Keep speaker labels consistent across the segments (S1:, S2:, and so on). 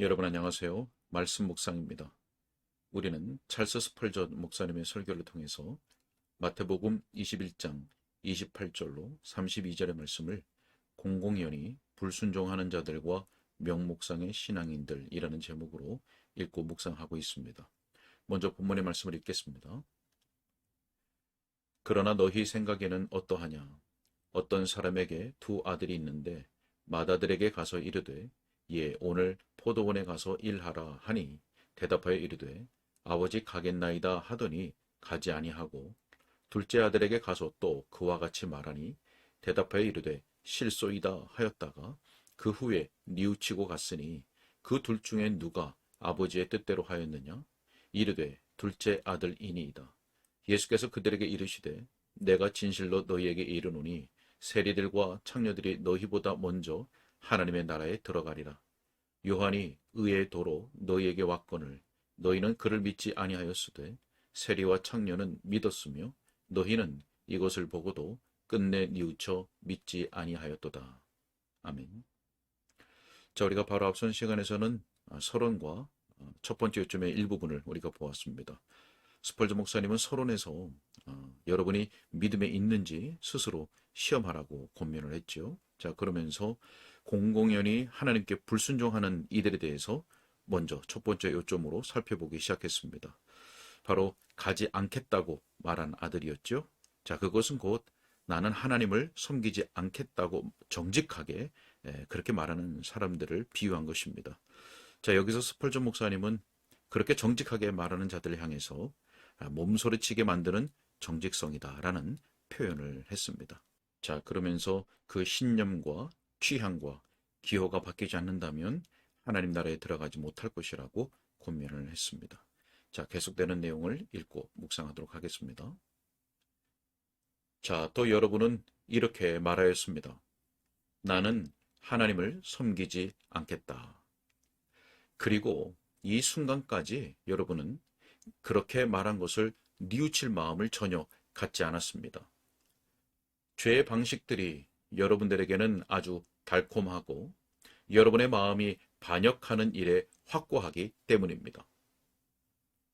S1: 여러분 안녕하세요. 말씀 묵상입니다. 우리는 찰스 스펄전 목사님의 설교를 통해서 마태복음 21장 28절로 32절의 말씀을 공공연히 불순종하는 자들과 명목상의 신앙인들이라는 제목으로 읽고 묵상하고 있습니다. 먼저 본문의 말씀을 읽겠습니다. 그러나 너희 생각에는 어떠하냐? 어떤 사람에게 두 아들이 있는데 맏아들에게 가서 이르되 예, 오늘 포도원에 가서 일하라 하니 대답하여 이르되 아버지 가겠나이다 하더니 가지 아니하고 둘째 아들에게 가서 또 그와 같이 말하니 대답하여 이르되 실소이다 하였다가 그 후에 뉘우치고 갔으니 그 둘 중에 누가 아버지의 뜻대로 하였느냐? 이르되 둘째 아들이니이다. 예수께서 그들에게 이르시되 내가 진실로 너희에게 이르노니 세리들과 창녀들이 너희보다 먼저 하나님의 나라에 들어가리라. 요한이 의의 도로 너희에게 왔거늘 너희는 그를 믿지 아니하였으되 세리와 창녀는 믿었으며 너희는 이것을 보고도 끝내 뉘우쳐 믿지 아니하였도다. 아멘. 자, 우리가 바로 앞선 시간에서는 서론과 첫 번째 요점의 일부분을 우리가 보았습니다. 스펄전 목사님은 서론에서 여러분이 믿음에 있는지 스스로 시험하라고 권면을 했죠. 자, 그러면서 공공연히 하나님께 불순종하는 이들에 대해서 먼저 첫 번째 요점으로 살펴보기 시작했습니다. 바로 가지 않겠다고 말한 아들이었죠. 자, 그것은 곧 나는 하나님을 섬기지 않겠다고 정직하게 그렇게 말하는 사람들을 비유한 것입니다. 자, 여기서 스펄전 목사님은 그렇게 정직하게 말하는 자들을 향해서 몸소리치게 만드는 정직성이다라는 표현을 했습니다. 자, 그러면서 그 신념과 취향과 기호가 바뀌지 않는다면 하나님 나라에 들어가지 못할 것이라고 권면을 했습니다. 자, 계속되는 내용을 읽고 묵상하도록 하겠습니다. 자, 또 여러분은 이렇게 말하였습니다. 나는 하나님을 섬기지 않겠다. 그리고 이 순간까지 여러분은 그렇게 말한 것을 뉘우칠 마음을 전혀 갖지 않았습니다. 죄의 방식들이 여러분들에게는 아주 달콤하고 여러분의 마음이 반역하는 일에 확고하기 때문입니다.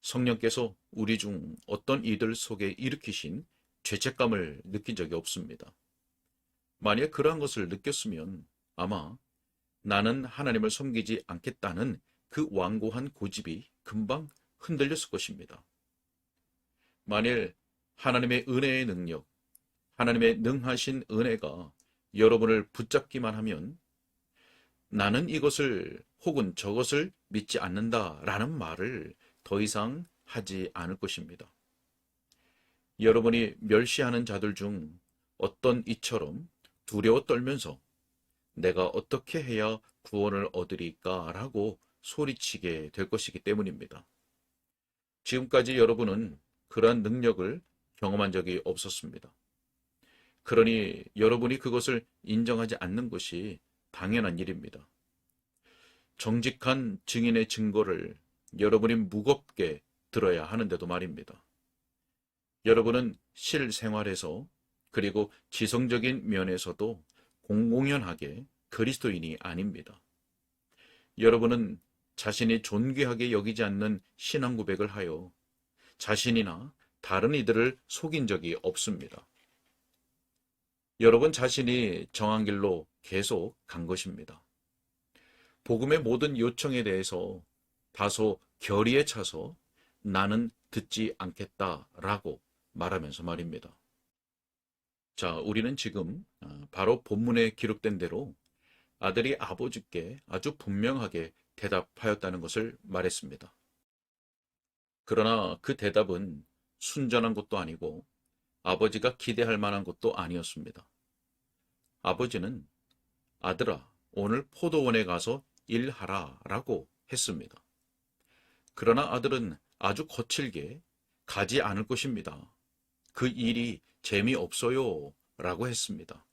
S1: 성령께서 우리 중 어떤 이들 속에 일으키신 죄책감을 느낀 적이 없습니다. 만약 그러한 것을 느꼈으면 아마 나는 하나님을 섬기지 않겠다는 그 완고한 고집이 금방 흔들렸을 것입니다. 만일 하나님의 은혜의 능력, 하나님의 능하신 은혜가 여러분을 붙잡기만 하면 나는 이것을 혹은 저것을 믿지 않는다라는 말을 더 이상 하지 않을 것입니다. 여러분이 멸시하는 자들 중 어떤 이처럼 두려워 떨면서 내가 어떻게 해야 구원을 얻으리까라고 소리치게 될 것이기 때문입니다. 지금까지 여러분은 그러한 능력을 경험한 적이 없었습니다. 그러니 여러분이 그것을 인정하지 않는 것이 당연한 일입니다. 정직한 증인의 증거를 여러분이 무겁게 들어야 하는데도 말입니다. 여러분은 실생활에서 그리고 지성적인 면에서도 공공연하게 그리스도인이 아닙니다. 여러분은 자신이 존귀하게 여기지 않는 신앙 고백을 하여 자신이나 다른 이들을 속인 적이 없습니다. 여러분 자신이 정한 길로 계속 간 것입니다. 복음의 모든 요청에 대해서 다소 결의에 차서 나는 듣지 않겠다라고 말하면서 말입니다. 자, 우리는 지금 바로 본문에 기록된 대로 아들이 아버지께 아주 분명하게 대답하였다는 것을 말했습니다. 그러나 그 대답은 순전한 것도 아니고 아버지가 기대할 만한 것도 아니었습니다. 아버지는 아들아, 오늘 포도원에 가서 일하라 라고 했습니다. 그러나 아들은 아주 거칠게 가지 않을 것입니다. 그 일이 재미없어요 라고 했습니다.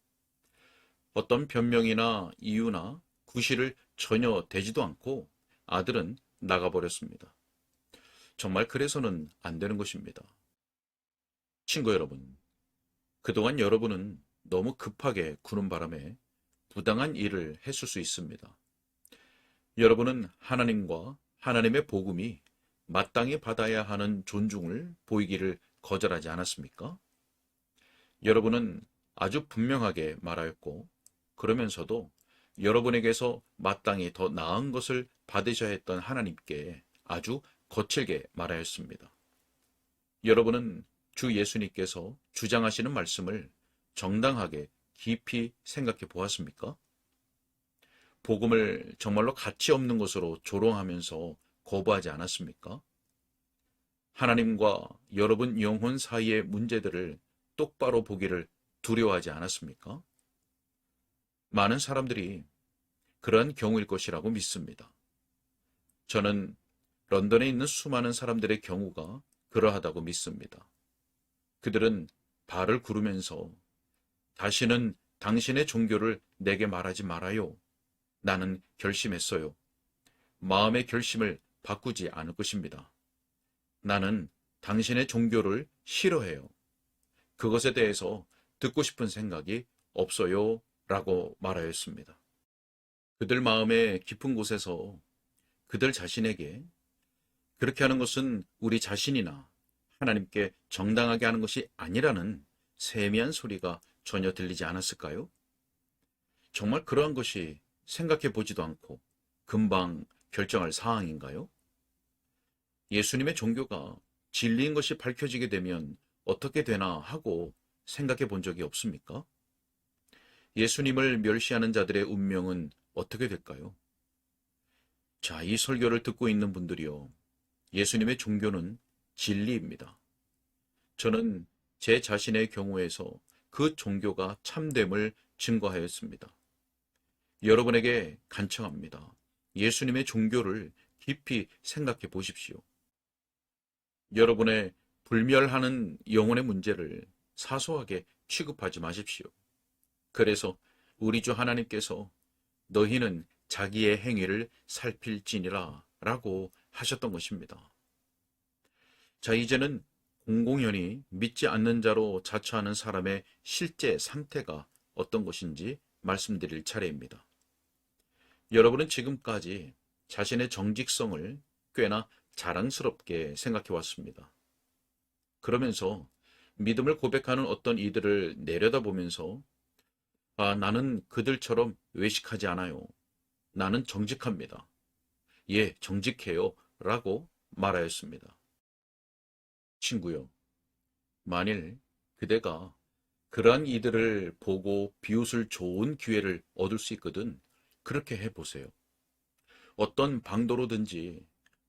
S1: 어떤 변명이나 이유나 구실을 전혀 대지도 않고 아들은 나가버렸습니다. 정말 그래서는 안 되는 것입니다. 친구 여러분, 그동안 여러분은 너무 급하게 구는 바람에 부당한 일을 했을 수 있습니다. 여러분은 하나님과 하나님의 복음이 마땅히 받아야 하는 존중을 보이기를 거절하지 않았습니까? 여러분은 아주 분명하게 말하였고, 그러면서도 여러분에게서 마땅히 더 나은 것을 받으셔야 했던 하나님께 아주 거칠게 말하였습니다. 여러분은 주 예수님께서 주장하시는 말씀을 정당하게 깊이 생각해 보았습니까? 복음을 정말로 가치 없는 것으로 조롱하면서 거부하지 않았습니까? 하나님과 여러분 영혼 사이의 문제들을 똑바로 보기를 두려워하지 않았습니까? 많은 사람들이 그러한 경우일 것이라고 믿습니다. 저는 런던에 있는 수많은 사람들의 경우가 그러하다고 믿습니다. 그들은 발을 구르면서 다시는 당신의 종교를 내게 말하지 말아요. 나는 결심했어요. 마음의 결심을 바꾸지 않을 것입니다. 나는 당신의 종교를 싫어해요. 그것에 대해서 듣고 싶은 생각이 없어요. 라고 말하였습니다. 그들 마음의 깊은 곳에서 그들 자신에게 그렇게 하는 것은 우리 자신이나 하나님께 정당하게 하는 것이 아니라는 세미한 소리가 전혀 들리지 않았을까요? 정말 그러한 것이 생각해 보지도 않고 금방 결정할 사항인가요? 예수님의 종교가 진리인 것이 밝혀지게 되면 어떻게 되나 하고 생각해 본 적이 없습니까? 예수님을 멸시하는 자들의 운명은 어떻게 될까요? 자, 이 설교를 듣고 있는 분들이요. 예수님의 종교는 진리입니다. 저는 제 자신의 경우에서 그 종교가 참됨을 증거하였습니다. 여러분에게 간청합니다. 예수님의 종교를 깊이 생각해 보십시오. 여러분의 불멸하는 영혼의 문제를 사소하게 취급하지 마십시오. 그래서 우리 주 하나님께서 너희는 자기의 행위를 살필지니라 라고 하셨던 것입니다. 자, 이제는 공공연히 믿지 않는 자로 자처하는 사람의 실제 상태가 어떤 것인지 말씀드릴 차례입니다. 여러분은 지금까지 자신의 정직성을 꽤나 자랑스럽게 생각해 왔습니다. 그러면서 믿음을 고백하는 어떤 이들을 내려다보면서 나는 그들처럼 외식하지 않아요. 나는 정직합니다. 예, 정직해요. 라고 말하였습니다. 친구요, 만일 그대가 그러한 이들을 보고 비웃을 좋은 기회를 얻을 수 있거든 그렇게 해보세요. 어떤 방도로든지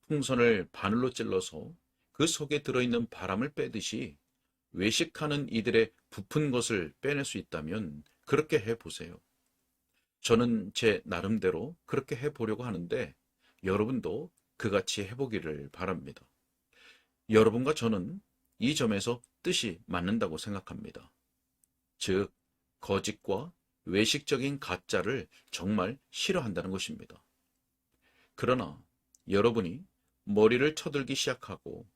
S1: 풍선을 바늘로 찔러서 그 속에 들어있는 바람을 빼듯이 외식하는 이들의 부푼 것을 빼낼 수 있다면 그렇게 해보세요. 저는 제 나름대로 그렇게 해보려고 하는데 여러분도 그같이 해보기를 바랍니다. 여러분과 저는 이 점에서 뜻이 맞는다고 생각합니다. 즉, 거짓과 외식적인 가짜를 정말 싫어한다는 것입니다. 그러나 여러분이 머리를 쳐들기 시작하고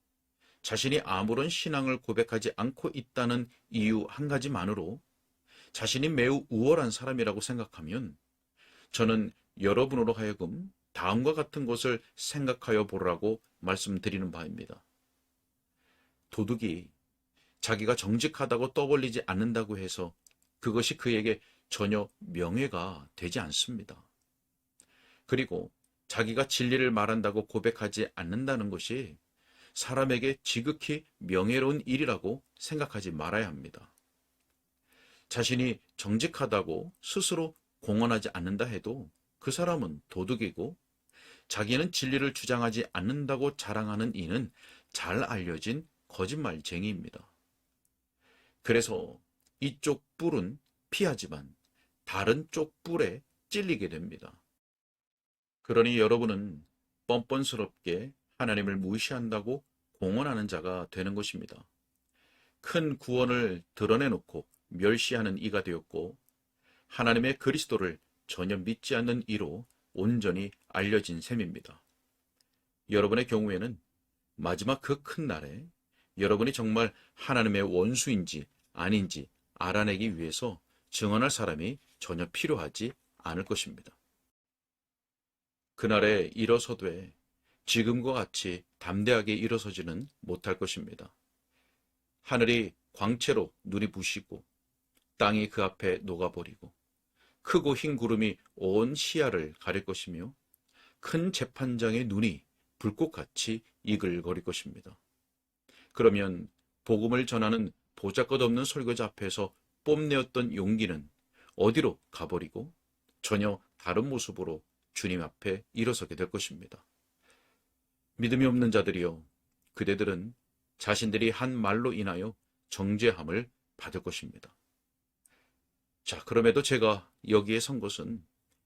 S1: 자신이 아무런 신앙을 고백하지 않고 있다는 이유 한 가지만으로 자신이 매우 우월한 사람이라고 생각하면 저는 여러분으로 하여금 다음과 같은 것을 생각하여 보라고 말씀드리는 바입니다. 도둑이 자기가 정직하다고 떠벌리지 않는다고 해서 그것이 그에게 전혀 명예가 되지 않습니다. 그리고 자기가 진리를 말한다고 고백하지 않는다는 것이 사람에게 지극히 명예로운 일이라고 생각하지 말아야 합니다. 자신이 정직하다고 스스로 공언하지 않는다 해도 그 사람은 도둑이고 자기는 진리를 주장하지 않는다고 자랑하는 이는 잘 알려진 거짓말쟁이입니다. 그래서 이쪽 뿔은 피하지만 다른 쪽 뿔에 찔리게 됩니다. 그러니 여러분은 뻔뻔스럽게 하나님을 무시한다고 공언하는 자가 되는 것입니다. 큰 구원을 드러내놓고 멸시하는 이가 되었고 하나님의 그리스도를 전혀 믿지 않는 이로 온전히 알려진 셈입니다. 여러분의 경우에는 마지막 그 큰 날에 여러분이 정말 하나님의 원수인지 아닌지 알아내기 위해서 증언할 사람이 전혀 필요하지 않을 것입니다. 그날에 일어서되 지금과 같이 담대하게 일어서지는 못할 것입니다. 하늘이 광채로 눈이 부시고 땅이 그 앞에 녹아버리고 크고 흰 구름이 온 시야를 가릴 것이며 큰 재판장의 눈이 불꽃같이 이글거릴 것입니다. 그러면 복음을 전하는 보잘것없는 설교자 앞에서 뽐내었던 용기는 어디로 가버리고 전혀 다른 모습으로 주님 앞에 일어서게 될 것입니다. 믿음이 없는 자들이여, 그대들은 자신들이 한 말로 인하여 정죄함을 받을 것입니다. 자, 그럼에도 제가 여기에 선 것은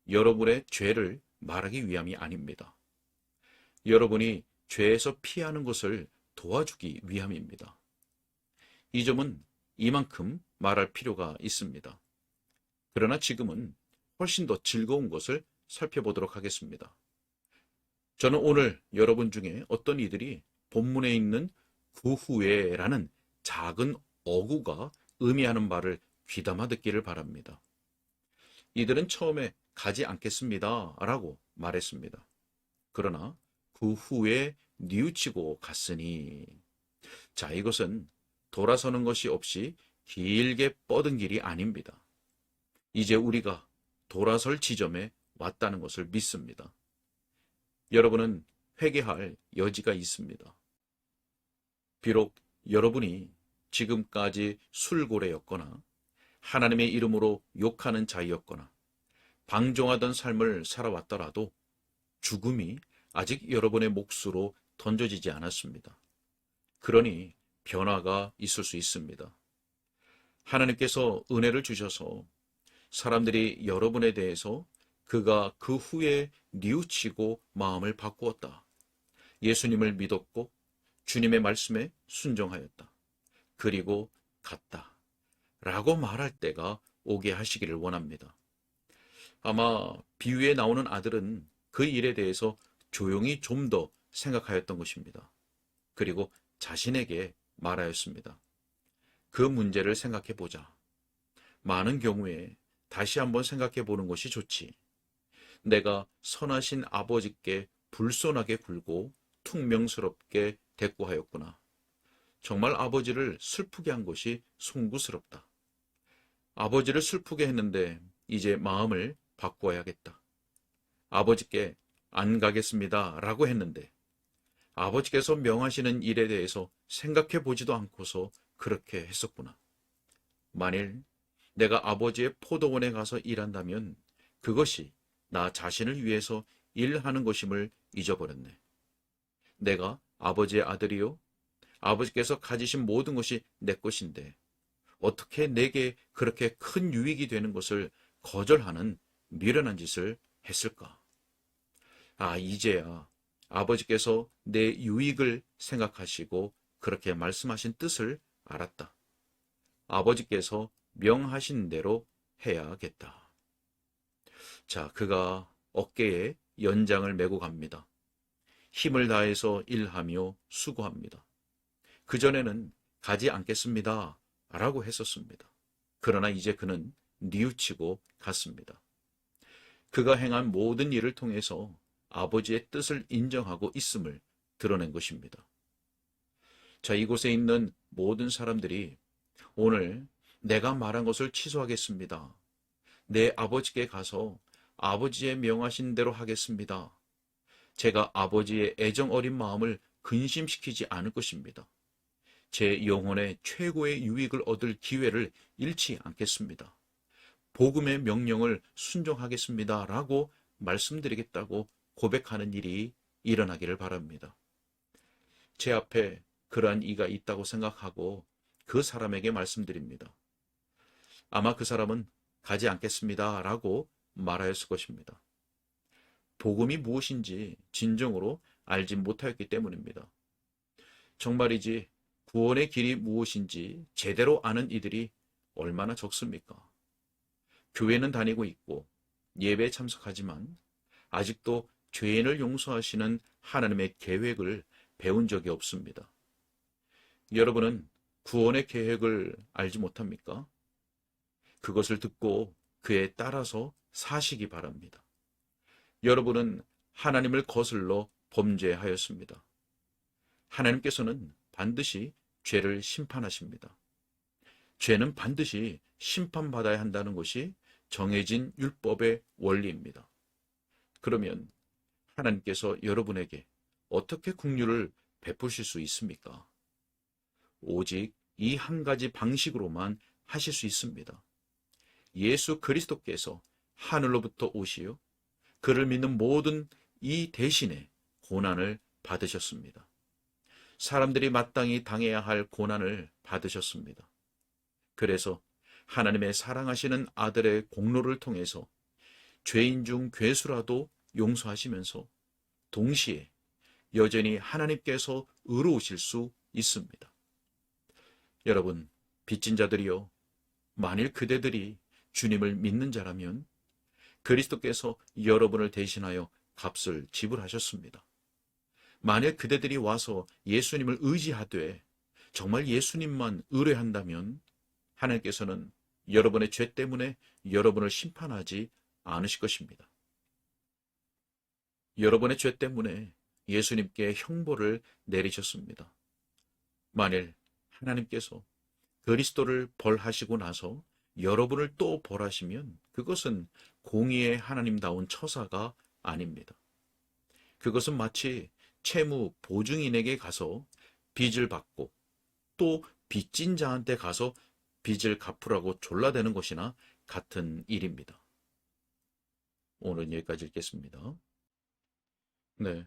S1: 여러분의 죄를 말하기 위함이 아닙니다. 여러분이 죄에서 피하는 것을 도와주기 위함입니다. 이 점은 이만큼 말할 필요가 있습니다. 그러나 지금은 훨씬 더 즐거운 것을 살펴보도록 하겠습니다. 저는 오늘 여러분 중에 어떤 이들이 본문에 있는 그 후에라는 작은 어구가 의미하는 말을 귀담아 듣기를 바랍니다. 이들은 처음에 가지 않겠습니다 라고 말했습니다. 그러나 그 후에 뉘우치고 갔으니, 자, 이것은 돌아서는 것이 없이 길게 뻗은 길이 아닙니다. 이제 우리가 돌아설 지점에 왔다는 것을 믿습니다. 여러분은 회개할 여지가 있습니다. 비록 여러분이 지금까지 술고래였거나 하나님의 이름으로 욕하는 자였거나 방종하던 삶을 살아왔더라도 죽음이 아직 여러분의 몫으로 던져지지 않았습니다. 그러니 변화가 있을 수 있습니다. 하나님께서 은혜를 주셔서 사람들이 여러분에 대해서 그가 그 후에 뉘우치고 마음을 바꾸었다, 예수님을 믿었고 주님의 말씀에 순종하였다, 그리고 갔다 라고 말할 때가 오게 하시기를 원합니다. 아마 비유에 나오는 아들은 그 일에 대해서 조용히 좀 더 생각하였던 것입니다. 그리고 자신에게 말하였습니다. 그 문제를 생각해 보자. 많은 경우에 다시 한번 생각해 보는 것이 좋지. 내가 선하신 아버지께 불손하게 굴고 퉁명스럽게 대꾸하였구나. 정말 아버지를 슬프게 한 것이 송구스럽다. 아버지를 슬프게 했는데 이제 마음을 바꿔야겠다. 아버지께 안 가겠습니다 라고 했는데 아버지께서 명하시는 일에 대해서 생각해 보지도 않고서 그렇게 했었구나. 만일 내가 아버지의 포도원에 가서 일한다면 그것이 나 자신을 위해서 일하는 것임을 잊어버렸네. 내가 아버지의 아들이요, 아버지께서 가지신 모든 것이 내 것인데 어떻게 내게 그렇게 큰 유익이 되는 것을 거절하는 미련한 짓을 했을까? 이제야 아버지께서 내 유익을 생각하시고 그렇게 말씀하신 뜻을 알았다. 아버지께서 명하신 대로 해야겠다. 자, 그가 어깨에 연장을 메고 갑니다. 힘을 다해서 일하며 수고합니다. 그전에는 가지 않겠습니다 라고 했었습니다. 그러나 이제 그는 뉘우치고 갔습니다. 그가 행한 모든 일을 통해서 아버지의 뜻을 인정하고 있음을 드러낸 것입니다. 자, 이곳에 있는 모든 사람들이 오늘 내가 말한 것을 취소하겠습니다. 내 아버지께 가서 아버지의 명하신 대로 하겠습니다. 제가 아버지의 애정 어린 마음을 근심시키지 않을 것입니다. 제 영혼의 최고의 유익을 얻을 기회를 잃지 않겠습니다. 복음의 명령을 순종하겠습니다 라고 말씀드리겠다고 고백하는 일이 일어나기를 바랍니다. 제 앞에 그러한 이가 있다고 생각하고 그 사람에게 말씀드립니다. 아마 그 사람은 가지 않겠습니다 라고 말하였을 것입니다. 복음이 무엇인지 진정으로 알지 못하였기 때문입니다. 정말이지 구원의 길이 무엇인지 제대로 아는 이들이 얼마나 적습니까? 교회는 다니고 있고 예배에 참석하지만 아직도 죄인을 용서하시는 하나님의 계획을 배운 적이 없습니다. 여러분은 구원의 계획을 알지 못합니까? 그것을 듣고 그에 따라서 사시기 바랍니다. 여러분은 하나님을 거슬러 범죄하였습니다. 하나님께서는 반드시 죄를 심판하십니다. 죄는 반드시 심판받아야 한다는 것이 정해진 율법의 원리입니다. 그러면 하나님께서 여러분에게 어떻게 긍휼을 베푸실 수 있습니까? 오직 이 한 가지 방식으로만 하실 수 있습니다. 예수 그리스도께서 하늘로부터 오시어 그를 믿는 모든 이 대신에 고난을 받으셨습니다. 사람들이 마땅히 당해야 할 고난을 받으셨습니다. 그래서 하나님의 사랑하시는 아들의 공로를 통해서 죄인 중 괴수라도 용서하시면서 동시에 여전히 하나님께서 의로우실 수 있습니다. 여러분, 빚진 자들이여, 만일 그대들이 주님을 믿는 자라면 그리스도께서 여러분을 대신하여 값을 지불하셨습니다. 만일 그대들이 와서 예수님을 의지하되 정말 예수님만 의뢰한다면 하나님께서는 여러분의 죄 때문에 여러분을 심판하지 않으실 것입니다. 여러분의 죄 때문에 예수님께 형벌을 내리셨습니다. 만일 하나님께서 그리스도를 벌하시고 나서 여러분을 또 벌하시면 그것은 공의의 하나님다운 처사가 아닙니다. 그것은 마치 채무 보증인에게 가서 빚을 받고 또 빚진 자한테 가서 빚을 갚으라고 졸라대는 것이나 같은 일입니다. 오늘은 여기까지 읽겠습니다. 네,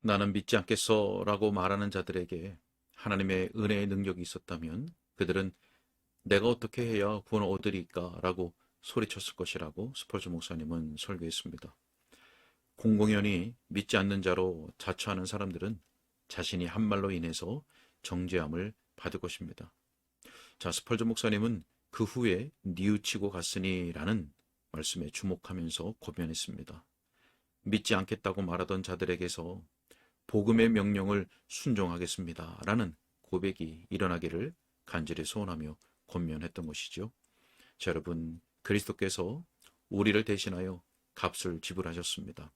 S1: 나는 믿지 않겠어 라고 말하는 자들에게 하나님의 은혜의 능력이 있었다면 그들은 내가 어떻게 해야 구원을 얻으리까 라고 소리쳤을 것이라고 스펄전 목사님은 설교했습니다. 공공연히 믿지 않는 자로 자처하는 사람들은 자신이 한 말로 인해서 정죄함을 받을 것입니다. 자, 스펄전 목사님은 그 후에 뉘우치고 갔으니 라는 말씀에 주목하면서 고변했습니다. 믿지 않겠다고 말하던 자들에게서 복음의 명령을 순종하겠습니다 라는 고백이 일어나기를 간절히 소원하며 권면했던 것이죠. 자, 여러분, 그리스도께서 우리를 대신하여 값을 지불하셨습니다.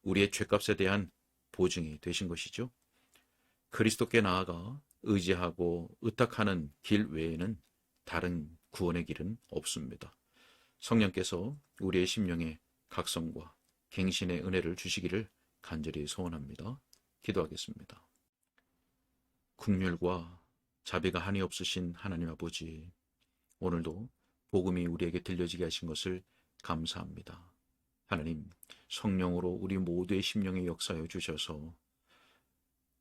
S1: 우리의 죄값에 대한 보증이 되신 것이죠. 그리스도께 나아가 의지하고 의탁하는 길 외에는 다른 구원의 길은 없습니다. 성령께서 우리의 심령에 각성과 갱신의 은혜를 주시기를 간절히 소원합니다. 기도하겠습니다. 긍휼과 자비가 한이 없으신 하나님 아버지, 오늘도 복음이 우리에게 들려지게 하신 것을 감사합니다. 하나님, 성령으로 우리 모두의 심령에 역사하여 주셔서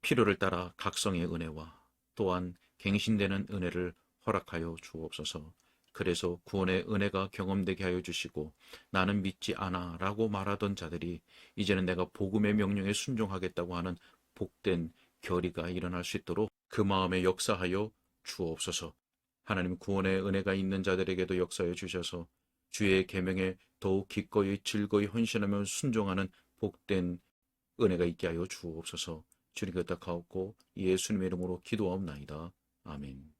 S1: 필요를 따라 각성의 은혜와 또한 갱신되는 은혜를 허락하여 주옵소서. 그래서 구원의 은혜가 경험되게 하여 주시고 나는 믿지 않아 라고 말하던 자들이 이제는 내가 복음의 명령에 순종하겠다고 하는 복된 결의가 일어날 수 있도록 그 마음에 역사하여 주옵소서. 하나님, 구원의 은혜가 있는 자들에게도 역사하여 주셔서 주의 계명에 더욱 기꺼이 즐거이 헌신하며 순종하는 복된 은혜가 있게 하여 주옵소서. 주님 께 부탁하옵고 예수님의 이름으로 기도하옵나이다. 아멘.